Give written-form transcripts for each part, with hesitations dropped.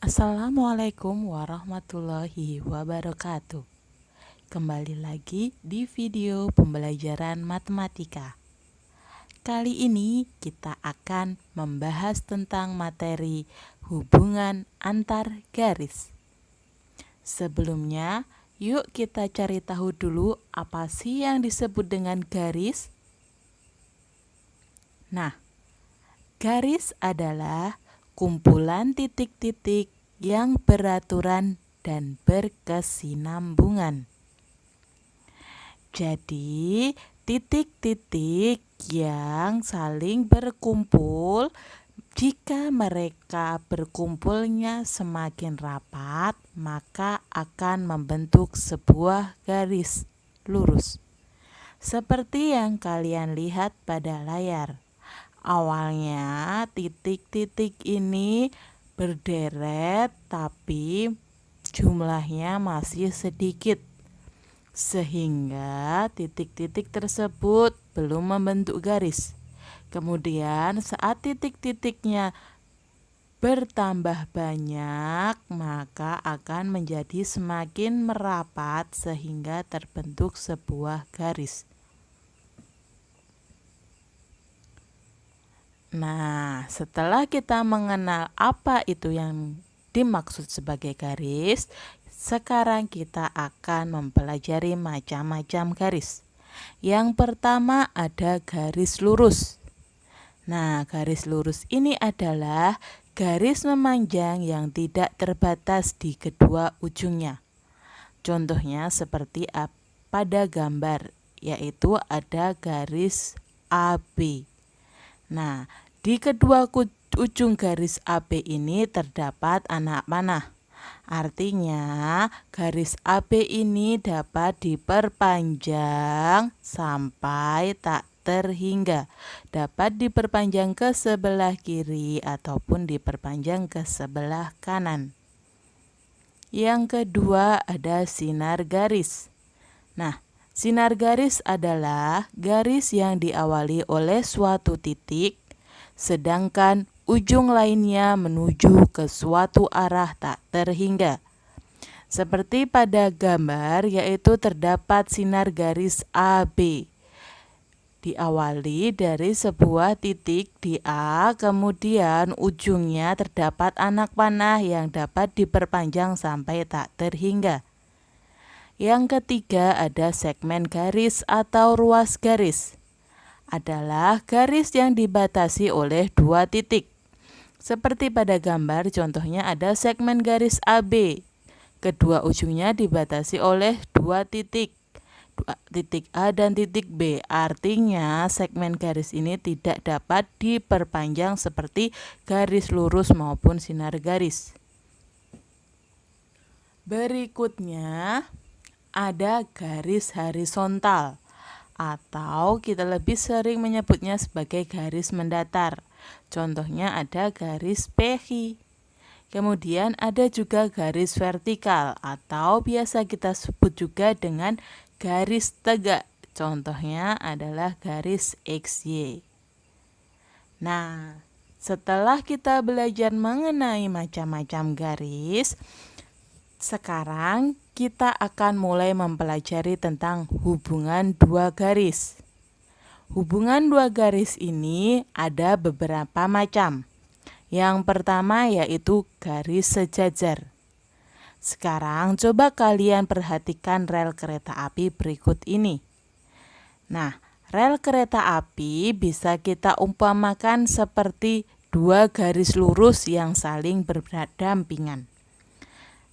Assalamualaikum warahmatullahi wabarakatuh. Kembali lagi di video pembelajaran matematika. Kali ini kita akan membahas tentang materi hubungan antar garis. Sebelumnya, yuk kita cari tahu dulu apa sih yang disebut dengan garis. Nah, garis adalah kumpulan titik-titik yang beraturan dan berkesinambungan. Jadi, titik-titik yang saling berkumpul, jika mereka berkumpulnya semakin rapat, maka akan membentuk sebuah garis lurus. Seperti yang kalian lihat pada layar. Awalnya titik-titik ini berderet tapi jumlahnya masih sedikit, sehingga titik-titik tersebut belum membentuk garis. Kemudian saat titik-titiknya bertambah banyak, maka akan menjadi semakin merapat sehingga terbentuk sebuah garis. Nah, setelah kita mengenal apa itu yang dimaksud sebagai garis, sekarang kita akan mempelajari macam-macam garis. Yang pertama ada garis lurus. Nah, garis lurus ini adalah garis memanjang yang tidak terbatas di kedua ujungnya. Contohnya seperti pada gambar, yaitu ada garis AB. Nah, di kedua ujung garis AB ini terdapat anak panah. Artinya, garis AB ini dapat diperpanjang sampai tak terhingga. Dapat diperpanjang ke sebelah kiri ataupun diperpanjang ke sebelah kanan. Yang kedua ada sinar garis. Nah, sinar garis adalah garis yang diawali oleh suatu titik, sedangkan ujung lainnya menuju ke suatu arah tak terhingga. Seperti pada gambar, yaitu terdapat sinar garis AB. Diawali dari sebuah titik di A, kemudian ujungnya terdapat anak panah yang dapat diperpanjang sampai tak terhingga. Yang ketiga ada segmen garis atau ruas garis. Adalah garis yang dibatasi oleh dua titik. Seperti pada gambar, contohnya ada segmen garis AB. Kedua ujungnya dibatasi oleh dua titik. Titik A dan titik B. Artinya segmen garis ini tidak dapat diperpanjang seperti garis lurus maupun sinar garis. Berikutnya ada garis horizontal, atau kita lebih sering menyebutnya sebagai garis mendatar. Contohnya ada garis PQ. Kemudian ada juga garis vertikal, atau biasa kita sebut juga dengan garis tegak. Contohnya adalah garis XY. Nah, setelah kita belajar mengenai macam-macam garis, sekarang kita akan mulai mempelajari tentang hubungan dua garis. Hubungan dua garis ini ada beberapa macam. Yang pertama yaitu garis sejajar. Sekarang coba kalian perhatikan rel kereta api berikut ini. Nah, rel kereta api bisa kita umpamakan seperti dua garis lurus yang saling berdampingan.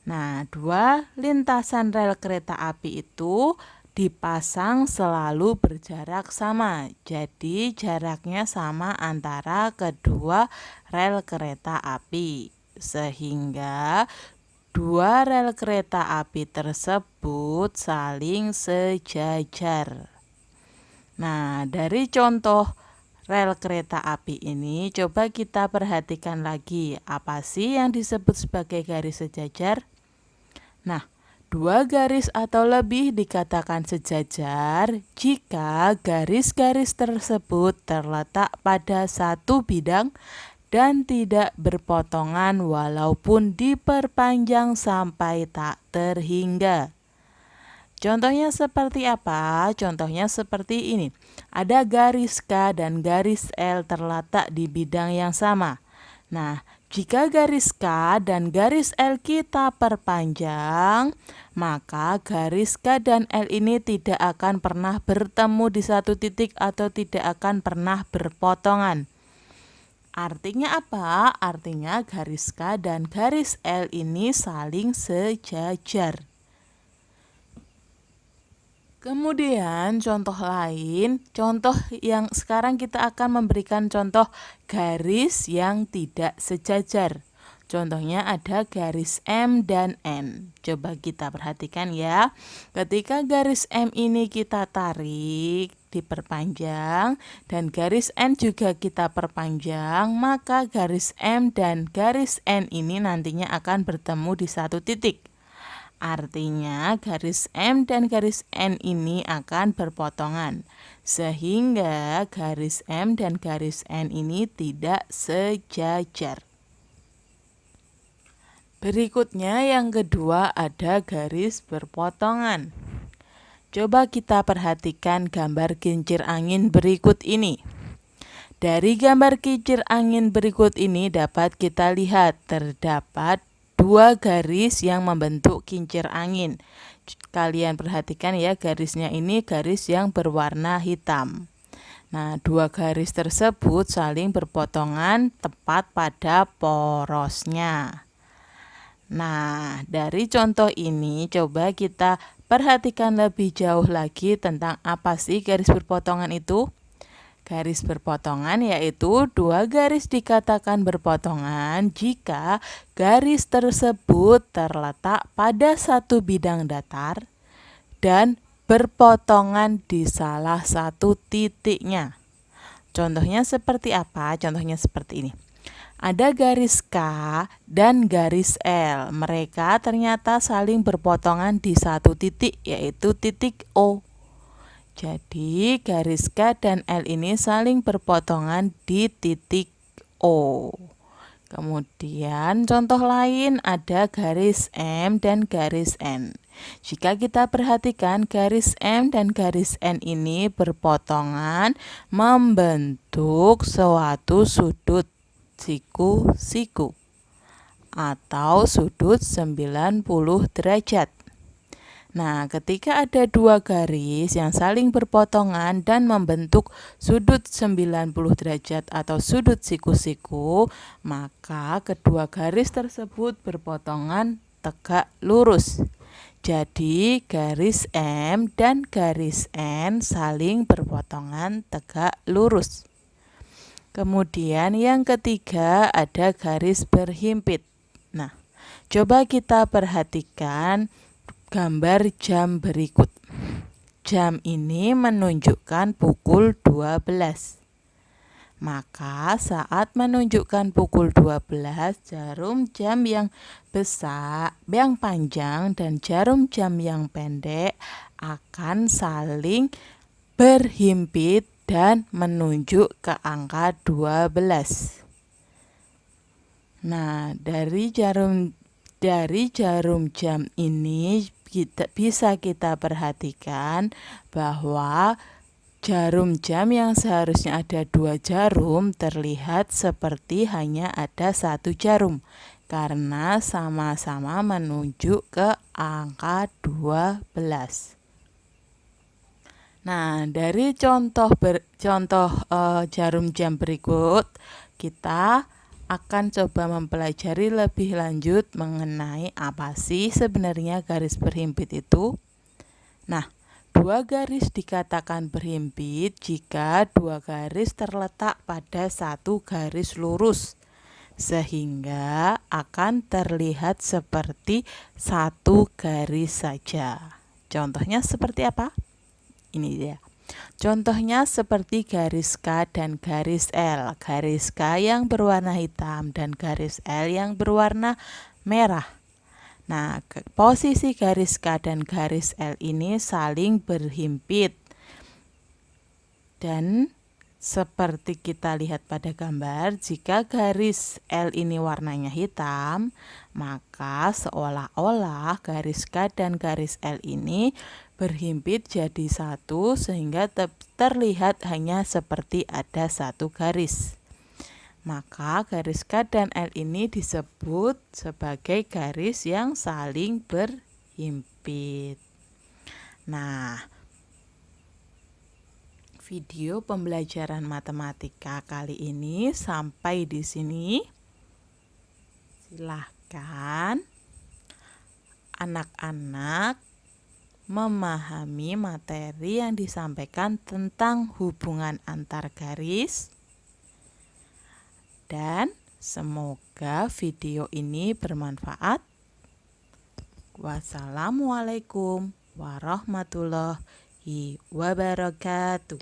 Nah, dua lintasan rel kereta api itu dipasang selalu berjarak sama. Jadi jaraknya sama antara kedua rel kereta api. Sehingga dua rel kereta api tersebut saling sejajar. Nah, dari contoh rel kereta api ini coba kita perhatikan lagi. Apa sih yang disebut sebagai garis sejajar? Nah, dua garis atau lebih dikatakan sejajar jika garis-garis tersebut terletak pada satu bidang dan tidak berpotongan walaupun diperpanjang sampai tak terhingga. Contohnya seperti apa? Contohnya seperti ini. Ada garis K dan garis L terletak di bidang yang sama. Nah, jika garis K dan garis L kita perpanjang, maka garis K dan L ini tidak akan pernah bertemu di satu titik atau tidak akan pernah berpotongan. Artinya apa? Artinya garis K dan garis L ini saling sejajar. Kemudian contoh lain, contoh yang sekarang kita akan memberikan contoh garis yang tidak sejajar. Contohnya ada garis M dan N. Coba kita perhatikan ya. Ketika garis M ini kita tarik, diperpanjang, dan garis N juga kita perpanjang, maka garis M dan garis N ini nantinya akan bertemu di satu titik. Artinya garis M dan garis N ini akan berpotongan, sehingga garis M dan garis N ini tidak sejajar. Berikutnya yang kedua ada garis berpotongan. Coba kita perhatikan gambar kincir angin berikut ini. Dari gambar kincir angin berikut ini dapat kita lihat terdapat dua garis yang membentuk kincir angin. Kalian perhatikan ya, garisnya ini garis yang berwarna hitam. Nah, dua garis tersebut saling berpotongan tepat pada porosnya. Nah, dari contoh ini coba kita perhatikan lebih jauh lagi tentang apa sih garis berpotongan itu. Garis berpotongan yaitu dua garis dikatakan berpotongan jika garis tersebut terletak pada satu bidang datar dan berpotongan di salah satu titiknya. Contohnya seperti apa? Contohnya seperti ini. Ada garis K dan garis L. Mereka ternyata saling berpotongan di satu titik, yaitu titik O. Jadi garis K dan L ini saling berpotongan di titik O. Kemudian contoh lain ada garis M dan garis N. Jika kita perhatikan garis M dan garis N ini berpotongan membentuk suatu sudut siku-siku atau sudut 90 derajat. Nah, ketika ada dua garis yang saling berpotongan dan membentuk sudut 90 derajat atau sudut siku-siku, maka kedua garis tersebut berpotongan tegak lurus. Jadi, garis M dan garis N saling berpotongan tegak lurus. Kemudian yang ketiga ada garis berhimpit. Nah, coba kita perhatikan gambar jam berikut. Jam ini menunjukkan pukul 12. Maka saat menunjukkan pukul 12, jarum jam yang besar, yang panjang dan jarum jam yang pendek akan saling berhimpit dan menunjuk ke angka 12. Nah, dari jarum jam ini bisa kita perhatikan bahwa jarum jam yang seharusnya ada dua jarum terlihat seperti hanya ada satu jarum karena sama-sama menunjuk ke angka 12. Nah, dari contoh jarum jam berikut kita akan coba mempelajari lebih lanjut mengenai apa sih sebenarnya garis berhimpit itu. Nah, dua garis dikatakan berhimpit jika dua garis terletak pada satu garis lurus, sehingga akan terlihat seperti satu garis saja. Contohnya seperti apa? Ini dia. Contohnya seperti garis K dan garis L. Garis K yang berwarna hitam dan garis L yang berwarna merah. Nah, posisi garis K dan garis L ini saling berhimpit. Dan Seperti kita lihat pada gambar, jika garis L ini warnanya hitam, maka seolah-olah garis K dan garis L ini berhimpit jadi satu sehingga terlihat hanya seperti ada satu garis. Maka garis K dan L ini disebut sebagai garis yang saling berhimpit. Nah, video pembelajaran matematika kali ini sampai di sini. Silahkan anak-anak memahami materi yang disampaikan tentang hubungan antar garis. Dan semoga video ini bermanfaat. Wassalamualaikum warahmatullahi wabarakatuh.